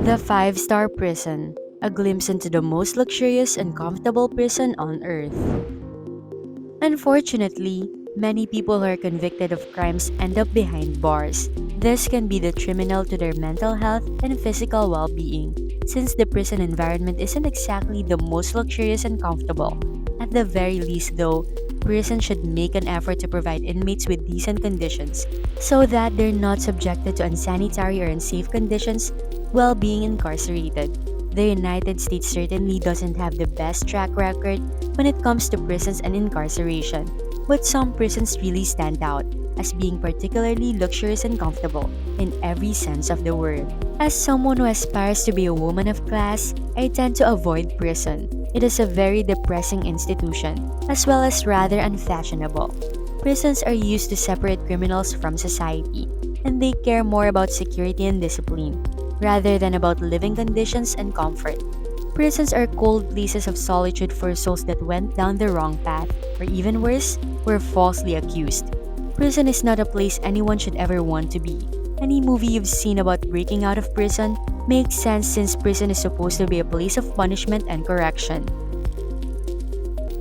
The Five-Star Prison, a glimpse into the most luxurious and comfortable prison on earth. Unfortunately, many people who are convicted of crimes end up behind bars. This can be detrimental to their mental health and physical well being, since the prison environment isn't exactly the most luxurious and comfortable. At the very least, though, prison should make an effort to provide inmates with decent conditions so that they're not subjected to unsanitary or unsafe conditions while being incarcerated. The United States certainly doesn't have the best track record when it comes to prisons and incarceration, but some prisons really stand out as being particularly luxurious and comfortable in every sense of the word. As someone who aspires to be a woman of class, I tend to avoid prison. It is a very depressing institution, as well as rather unfashionable. Prisons are used to separate criminals from society, and they care more about security and discipline, rather than about living conditions and comfort. Prisons are cold places of solitude for souls that went down the wrong path, or even worse, were falsely accused. Prison is not a place anyone should ever want to be. Any movie you've seen about breaking out of prison makes sense since prison is supposed to be a place of punishment and correction.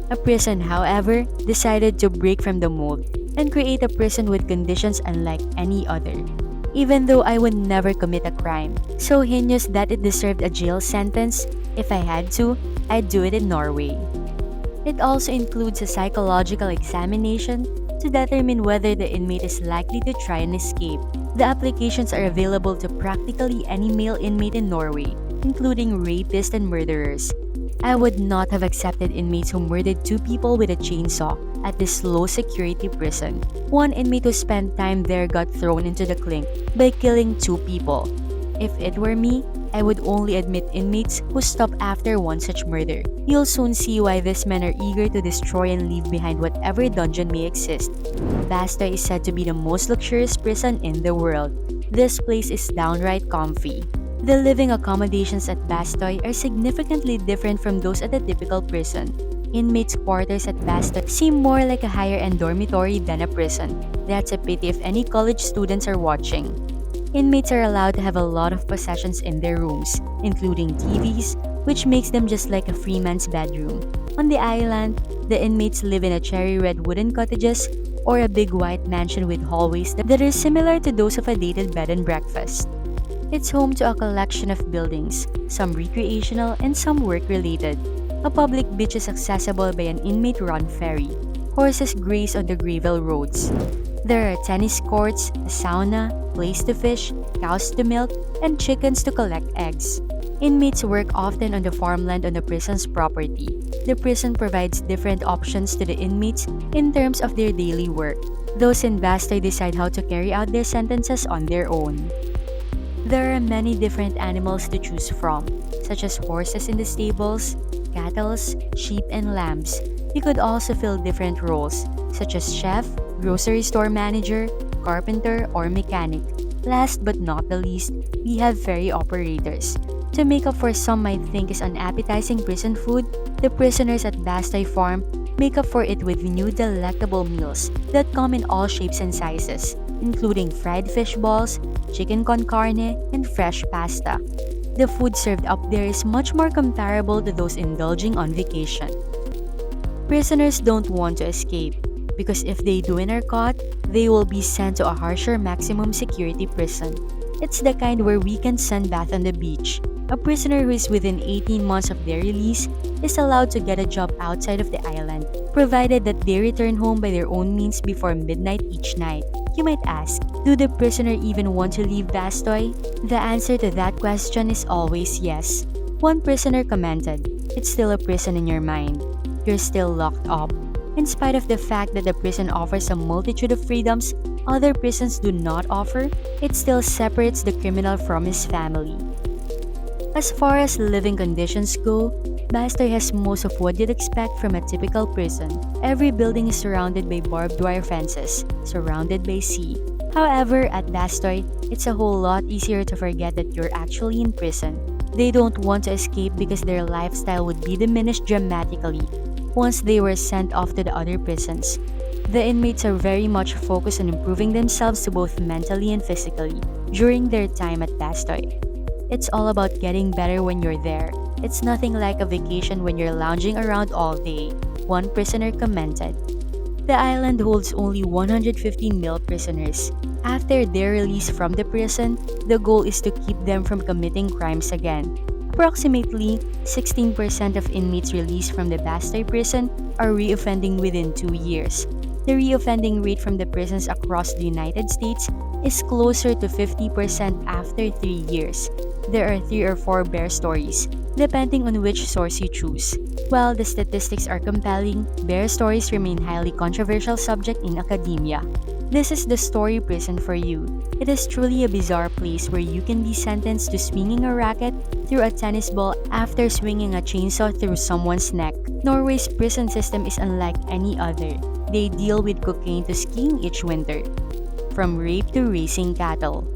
A prison, however, decided to break from the mold and create a prison with conditions unlike any other. Even though I would never commit a crime so heinous that it deserved a jail sentence, if I had to, I'd do it in Norway. It also includes a psychological examination to determine whether the inmate is likely to try and escape. The applications are available to practically any male inmate in Norway, including rapists and murderers. I would not have accepted inmates who murdered two people with a chainsaw at this low security prison. One inmate who spent time there got thrown into the clink by killing two people. If it were me, I would only admit inmates who stop after one such murder. You'll soon see why these men are eager to destroy and leave behind whatever dungeon may exist. Bastøy is said to be the most luxurious prison in the world. This place is downright comfy. The living accommodations at Bastøy are significantly different from those at a typical prison. Inmates' quarters at Bastøy seem more like a higher-end dormitory than a prison. That's a pity if any college students are watching. Inmates are allowed to have a lot of possessions in their rooms, including TVs, which makes them just like a free man's bedroom. On the island, the inmates live in a cherry red wooden cottages or a big white mansion with hallways that are similar to those of a dated bed and breakfast. It's home to a collection of buildings, some recreational and some work-related. A public beach is accessible by an inmate-run ferry. Horses graze on the gravel roads. There are tennis courts, a sauna, place to fish, cows to milk, and chickens to collect eggs. Inmates work often on the farmland on the prison's property. The prison provides different options to the inmates in terms of their daily work. Those in Bastøy decide how to carry out their sentences on their own. There are many different animals to choose from, such as horses in the stables, cattle, sheep, and lambs. You could also fill different roles, such as chef, grocery store manager, carpenter, or mechanic. Last but not the least, we have ferry operators. To make up for some might think is unappetizing prison food, the prisoners at Bastøy Farm make up for it with new delectable meals that come in all shapes and sizes, including fried fish balls, chicken con carne, and fresh pasta. The food served up there is much more comparable to those indulging on vacation. Prisoners don't want to escape, because if they do and are caught, they will be sent to a harsher maximum security prison. It's the kind where weekend sunbath on the beach. A prisoner who is within 18 months of their release is allowed to get a job outside of the island, provided that they return home by their own means before midnight each night. You might ask, do the prisoner even want to leave Bastøy? The answer to that question is always yes. One prisoner commented, "It's still a prison in your mind. You're still locked up." In spite of the fact that the prison offers a multitude of freedoms other prisons do not offer, it still separates the criminal from his family. As far as living conditions go, Bastøy has most of what you'd expect from a typical prison. Every building is surrounded by barbed wire fences, surrounded by sea. However, at Bastøy, it's a whole lot easier to forget that you're actually in prison. They don't want to escape because their lifestyle would be diminished dramatically once they were sent off to the other prisons. The inmates are very much focused on improving themselves both mentally and physically during their time at Bastøy. It's all about getting better when you're there. It's nothing like a vacation when you're lounging around all day, one prisoner commented. The island holds only 115 male prisoners. After their release from the prison, the goal is to keep them from committing crimes again. Approximately 16% of inmates released from the Bastille prison are reoffending within 2 years. The reoffending rate from the prisons across the United States is closer to 50% after 3 years. There are 3 or 4 bear stories, depending on which source you choose. While the statistics are compelling, bear stories remain highly controversial subject in academia. This is the story prison for you. It is truly a bizarre place where you can be sentenced to swinging a racket through a tennis ball after swinging a chainsaw through someone's neck. Norway's prison system is unlike any other. They deal with cocaine to skiing each winter, from rape to raising cattle.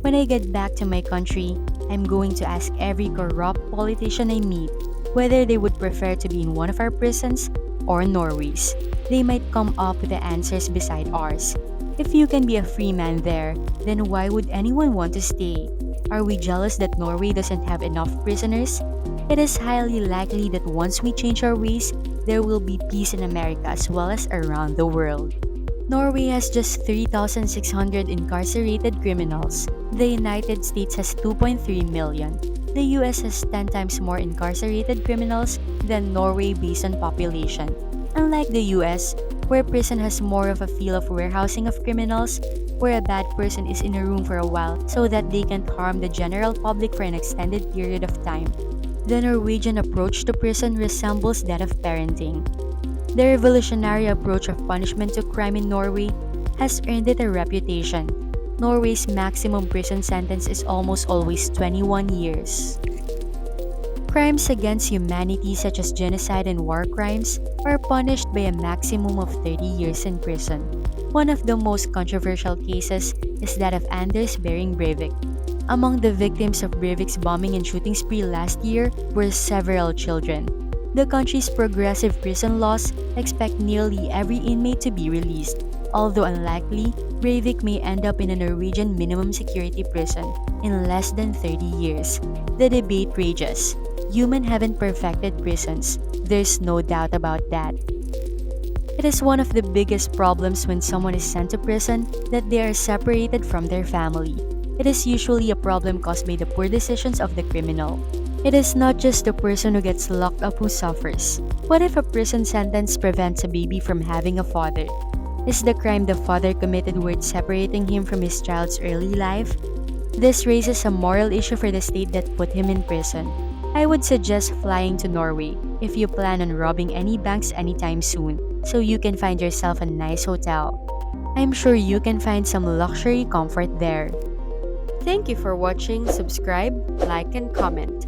When I get back to my country, I'm going to ask every corrupt politician I meet whether they would prefer to be in one of our prisons or Norway's. They might come up with the answers beside ours. If you can be a free man there, then why would anyone want to stay? Are we jealous that Norway doesn't have enough prisoners? It is highly likely that once we change our ways, there will be peace in America as well as around the world. Norway has just 3,600 incarcerated criminals. The United States has 2.3 million. The US has 10 times more incarcerated criminals than Norway based on population. Unlike the US, where prison has more of a feel of warehousing of criminals, where a bad person is in a room for a while so that they can't harm the general public for an extended period of time. The Norwegian approach to prison resembles that of parenting. The revolutionary approach of punishment to crime in Norway has earned it a reputation. Norway's maximum prison sentence is almost always 21 years. Crimes against humanity such as genocide and war crimes are punished by a maximum of 30 years in prison. One of the most controversial cases is that of Anders Behring Breivik. Among the victims of Breivik's bombing and shooting spree last year were several children. The country's progressive prison laws expect nearly every inmate to be released. Although unlikely, Breivik may end up in a Norwegian minimum security prison in less than 30 years. The debate rages. Humans haven't perfected prisons. There's no doubt about that. It is one of the biggest problems when someone is sent to prison that they are separated from their family. It is usually a problem caused by the poor decisions of the criminal. It is not just the person who gets locked up who suffers. What if a prison sentence prevents a baby from having a father? Is the crime the father committed worth separating him from his child's early life? This raises a moral issue for the state that put him in prison. I would suggest flying to Norway if you plan on robbing any banks anytime soon, so you can find yourself a nice hotel. I'm sure you can find some luxury comfort there. Thank you for watching. Subscribe, like, and comment.